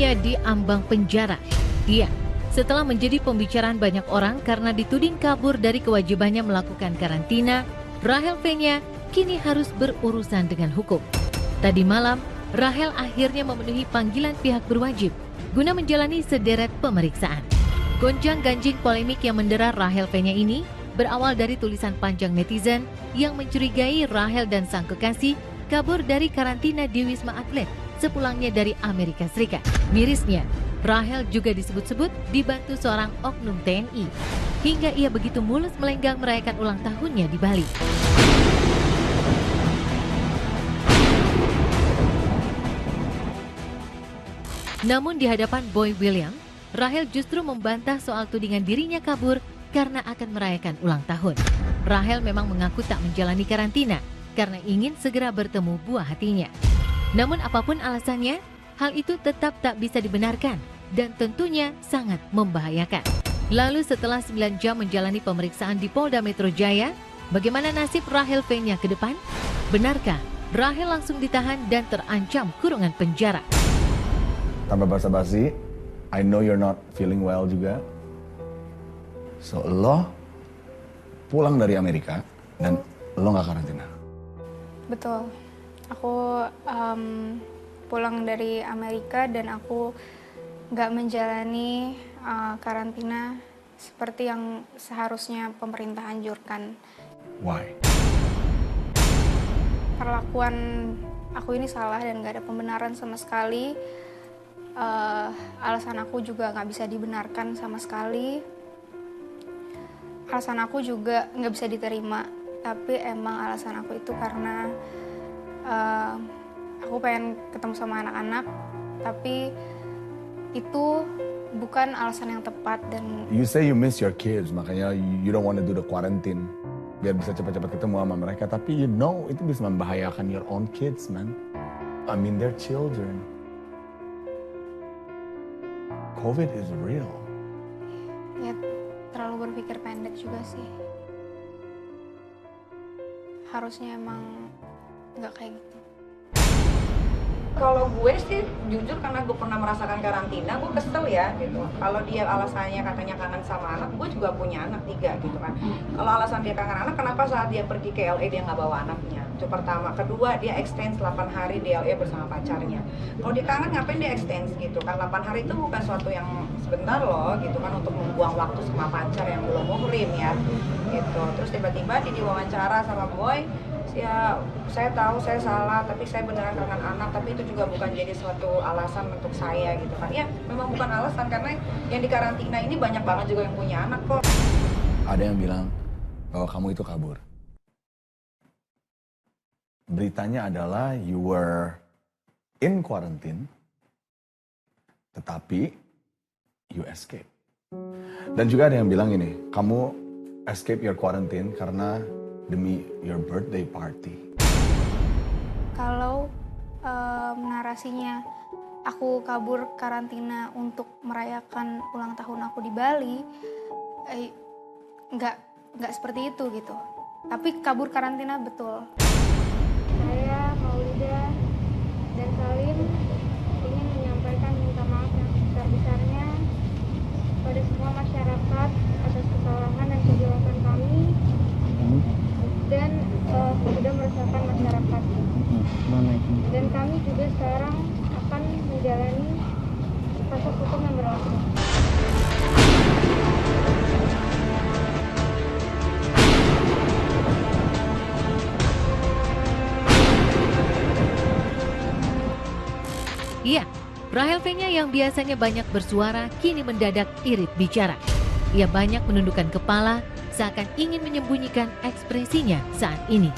Dunia di ambang penjara. Iya, setelah menjadi pembicaraan banyak orang karena dituding kabur dari kewajibannya melakukan karantina, Rachel Fenya kini harus berurusan dengan hukum. Tadi malam, Rachel akhirnya memenuhi panggilan pihak berwajib guna menjalani sederet pemeriksaan. Gonjang-ganjing polemik yang mendera Rachel Fenya ini berawal dari tulisan panjang netizen yang mencurigai Rachel dan sang kekasih kabur dari karantina di Wisma Atlet sepulangnya dari Amerika Serikat. Mirisnya, Rachel juga disebut-sebut dibantu seorang oknum TNI hingga ia begitu mulus melenggang merayakan ulang tahunnya di Bali. Namun di hadapan Boy William, Rachel justru membantah soal tudingan dirinya kabur karena akan merayakan ulang tahun. Rachel memang mengaku tak menjalani karantina karena ingin segera bertemu buah hatinya. Namun apapun alasannya, hal itu tetap tak bisa dibenarkan dan tentunya sangat membahayakan. Lalu setelah 9 jam menjalani pemeriksaan di Polda Metro Jaya, bagaimana nasib Rachel Fenya ke depan? Benarkah Rachel langsung ditahan dan terancam kurungan penjara? Tanpa basa-basi, I know you're not feeling well juga. So lo pulang dari Amerika dan lo gak karantina. Betul. Aku pulang dari Amerika dan aku nggak menjalani karantina seperti yang seharusnya pemerintah anjurkan. Why? Perlakuan aku ini salah dan nggak ada pembenaran sama sekali. Alasan aku juga nggak bisa dibenarkan sama sekali. Alasan aku juga nggak bisa diterima. Tapi emang alasan aku itu karena aku pengen ketemu sama anak-anak, tapi itu bukan alasan yang tepat dan... You say you miss your kids, makanya you don't want to do the quarantine. Biar bisa cepat-cepat ketemu sama mereka, tapi you know itu bisa membahayakan your own kids, man. I mean, they're children. COVID is real. Ya, terlalu berpikir pendek juga sih. Harusnya emang nggak kayak gitu. Kalau gue sih jujur karena gue pernah merasakan karantina, gue kesel ya gitu. Kalau dia alasannya katanya kangen sama anak, gue juga punya anak 3 gitu kan. Kalau alasan dia kangen anak, kenapa saat dia pergi ke LA dia nggak bawa anaknya? Itu pertama. Kedua, dia extend 8 hari di LA bersama pacarnya. Kalau dia kangen ngapain dia extend gitu kan? 8 hari itu bukan suatu yang sebentar loh gitu kan, untuk membuang waktu sama pacar yang belum muhrim ya gitu. Terus tiba-tiba dia diwawancara sama Boy, ya saya tahu saya salah, tapi saya beneran kangen anak, tapi itu juga bukan jadi suatu alasan untuk saya gitu kan. Ya memang bukan alasan, karena yang di karantina ini banyak banget juga yang punya anak kok. Ada yang bilang bahwa kamu itu kabur. Beritanya adalah you were in quarantine, tetapi you escape. Dan juga ada yang bilang ini, kamu escape your quarantine karena demi your birthday party. Kalau narasinya aku kabur karantina untuk merayakan ulang tahun aku di Bali, nggak seperti itu gitu. Tapi kabur karantina betul. Saya, Maulida, dan Salim ingin menyampaikan minta maaf yang sebesar-besarnya pada semua masyarakat atas kesalahan dan kejelekan kami dan sudah meresahkan masyarakat. Dan kami juga sekarang akan menjalani proses hukum yang berlaku. Iya, Rachel Fenya yang biasanya banyak bersuara kini mendadak irit bicara. Ia banyak menundukkan kepala seakan ingin menyembunyikan ekspresinya saat ini.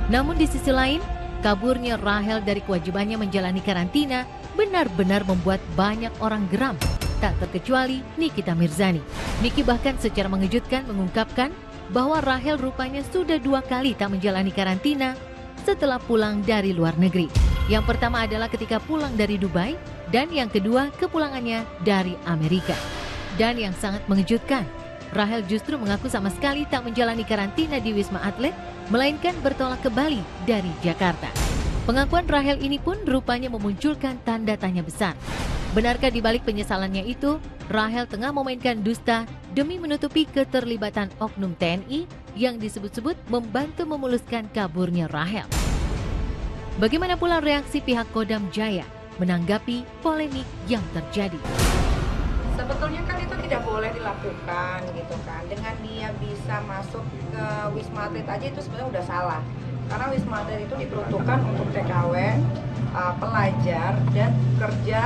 Namun di sisi lain, kaburnya Rachel dari kewajibannya menjalani karantina benar-benar membuat banyak orang geram, tak terkecuali Nikita Mirzani. Niki bahkan secara mengejutkan mengungkapkan bahwa Rachel rupanya sudah 2 kali tak menjalani karantina setelah pulang dari luar negeri. Yang pertama adalah ketika pulang dari Dubai, dan yang kedua kepulangannya dari Amerika. Dan yang sangat mengejutkan, Rachel justru mengaku sama sekali tak menjalani karantina di Wisma Atlet, melainkan bertolak ke Bali dari Jakarta. Pengakuan Rachel ini pun rupanya memunculkan tanda tanya besar. Benarkah di balik penyesalannya itu, Rahel tengah memainkan dusta demi menutupi keterlibatan oknum TNI yang disebut-sebut membantu memuluskan kaburnya Rahel? Bagaimana pula reaksi pihak Kodam Jaya menanggapi polemik yang terjadi? Sebetulnya kan itu tidak boleh dilakukan gitu kan. Dengan dia bisa masuk ke Wisma Atlet aja itu sebenarnya udah salah. Karena Wisma Atlet itu diperuntukkan untuk TKW, pelajar dan kerja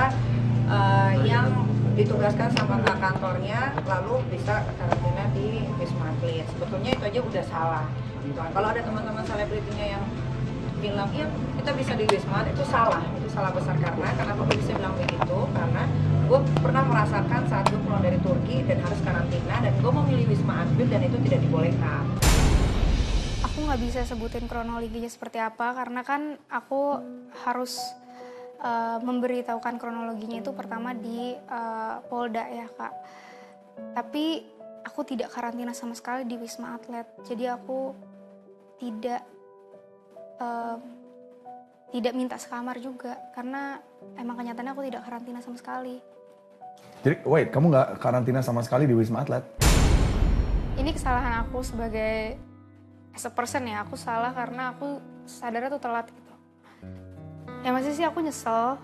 yang ditugaskan sama kantornya lalu bisa karantina di Wisma Atlet. Sebetulnya itu aja udah salah. Gitu kan. Kalau ada teman-teman selebritinya yang bilang iya kita bisa di Wisma Atlet, itu salah besar. Karena kenapa gue bisa bilang begitu, karena gue pernah merasakan saat gue pulang dari Turki dan harus karantina dan gue memilih Wisma Atlet dan itu tidak dibolehkan. Aku nggak bisa sebutin kronologinya seperti apa karena kan aku harus memberitahukan kronologinya itu pertama di Polda ya Kak. Tapi aku tidak karantina sama sekali di Wisma Atlet. Jadi aku tidak minta sekamar juga karena emang kenyataannya aku tidak karantina sama sekali. Jadi, wait, kamu nggak karantina sama sekali di Wisma Atlet? Ini kesalahan aku sebagai as a person ya, aku salah karena aku sadarnya tuh telat gitu. Ya masih sih aku nyesel.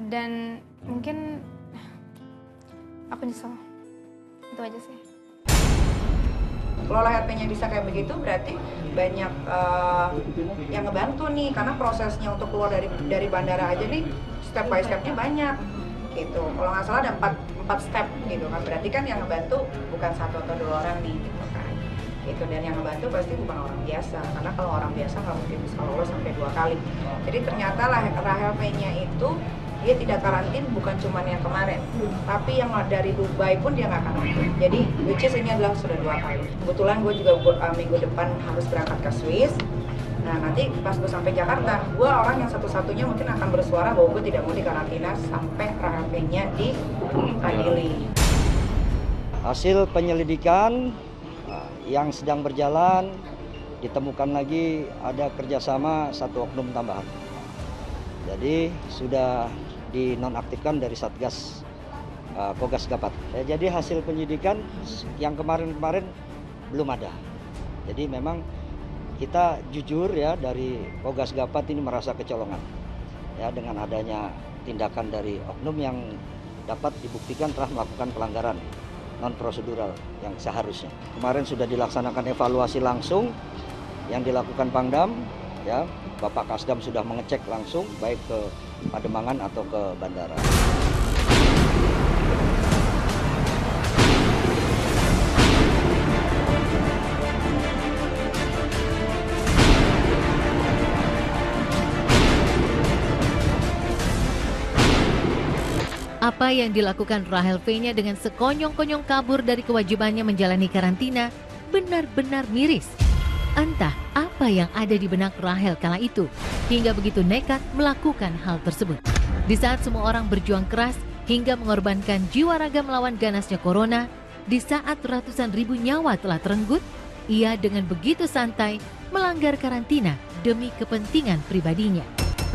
Dan mungkin aku nyesel. Itu aja sih. Kalau HRP-nya bisa kayak begitu berarti banyak yang ngebantu nih, karena prosesnya untuk keluar dari bandara aja nih step by step-nya banyak gitu. Kalau nggak salah ada 4 step gitu kan, berarti kan yang ngebantu bukan 1 atau 2 orang nih gitu kan. Itu dan yang ngebantu pasti bukan orang biasa, karena kalau orang biasa nggak mungkin bisa lolos sampai 2 kali. Jadi ternyata Rahel P-nya itu dia tidak karantin bukan cuma yang kemarin, tapi yang dari Dubai pun dia nggak karantin. Jadi which is ini adalah sudah 2 kali. Kebetulan gue juga minggu depan harus berangkat ke Swiss. Nah nanti pas gue sampai Jakarta, gue orang yang satu-satunya mungkin akan bersuara bahwa gue tidak mau dikarantina sampai Rahel P-nya diadili. Hasil penyelidikan yang sedang berjalan, ditemukan lagi ada kerjasama 1 oknum tambahan. Jadi sudah dinonaktifkan dari Satgas Kogas Gapat. Jadi hasil penyidikan yang kemarin-kemarin belum ada. Jadi memang kita jujur ya, dari Kogas Gapat ini merasa kecolongan ya dengan adanya tindakan dari oknum yang dapat dibuktikan telah melakukan pelanggaran non prosedural yang seharusnya. Kemarin sudah dilaksanakan evaluasi langsung yang dilakukan Pangdam ya. Bapak Kasdam sudah mengecek langsung baik ke Pademangan atau ke bandara. Apa yang dilakukan Rahel V-nya dengan sekonyong-konyong kabur dari kewajibannya menjalani karantina benar-benar miris. Entah apa yang ada di benak Rahel kala itu, hingga begitu nekat melakukan hal tersebut. Di saat semua orang berjuang keras hingga mengorbankan jiwa raga melawan ganasnya corona, di saat ratusan ribu nyawa telah terenggut, ia dengan begitu santai melanggar karantina demi kepentingan pribadinya.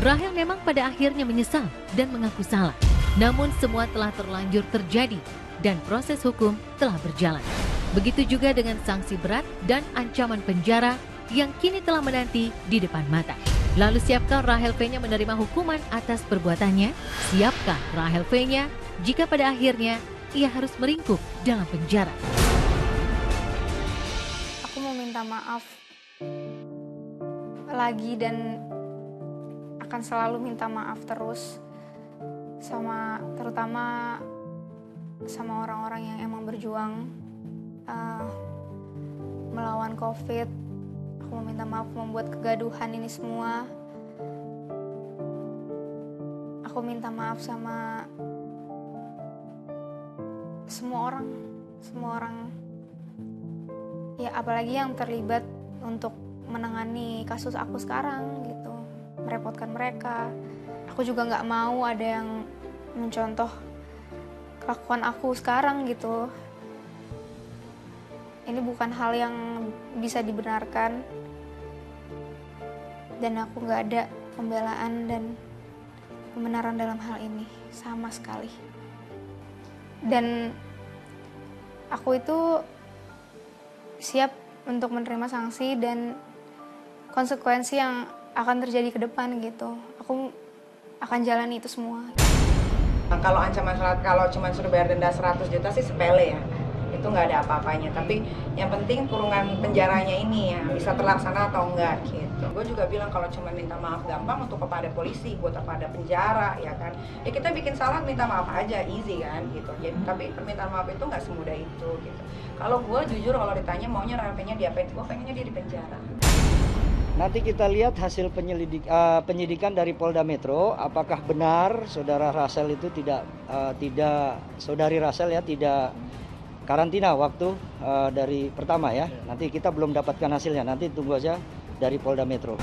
Rahel memang pada akhirnya menyesal dan mengaku salah. Namun semua telah terlanjur terjadi dan proses hukum telah berjalan. Begitu juga dengan sanksi berat dan ancaman penjara yang kini telah menanti di depan mata. Lalu siapkah Rahel V-nya menerima hukuman atas perbuatannya? Siapkah Rahel V-nya jika pada akhirnya ia harus meringkuk dalam penjara? Aku mau minta maaf lagi dan akan selalu minta maaf terus terutama sama orang-orang yang emang berjuang melawan COVID. Aku mau minta maaf membuat kegaduhan ini semua. Aku minta maaf sama semua orang ya, apalagi yang terlibat untuk menangani kasus aku sekarang gitu, merepotkan mereka. Aku juga nggak mau ada yang mencontoh kelakuan aku sekarang gitu. Ini bukan hal yang bisa dibenarkan dan aku nggak ada pembelaan dan pembenaran dalam hal ini sama sekali. Dan aku itu siap untuk menerima sanksi dan konsekuensi yang akan terjadi ke depan gitu. Aku akan jalani itu semua. Kalau ancaman kalau cuma suruh bayar denda 100 juta sih sepele ya. Itu nggak ada apa-apanya. Tapi yang penting kurungan penjaranya ini ya bisa terlaksana atau enggak gitu. Gue juga bilang kalau cuma minta maaf gampang untuk kepada polisi, buat kepada penjara ya kan. Ya kita bikin salah minta maaf aja, easy kan gitu. Jadi, tapi permintaan maaf itu nggak semudah itu gitu. Kalau gue jujur kalau ditanya maunya Raffinya diapain, gue pengennya dia di penjara. Nanti kita lihat hasil penyidikan dari Polda Metro, apakah benar saudara Rasel itu saudari Rasel ya tidak karantina waktu dari pertama ya. Nanti kita belum dapatkan hasilnya, nanti tunggu aja dari Polda Metro.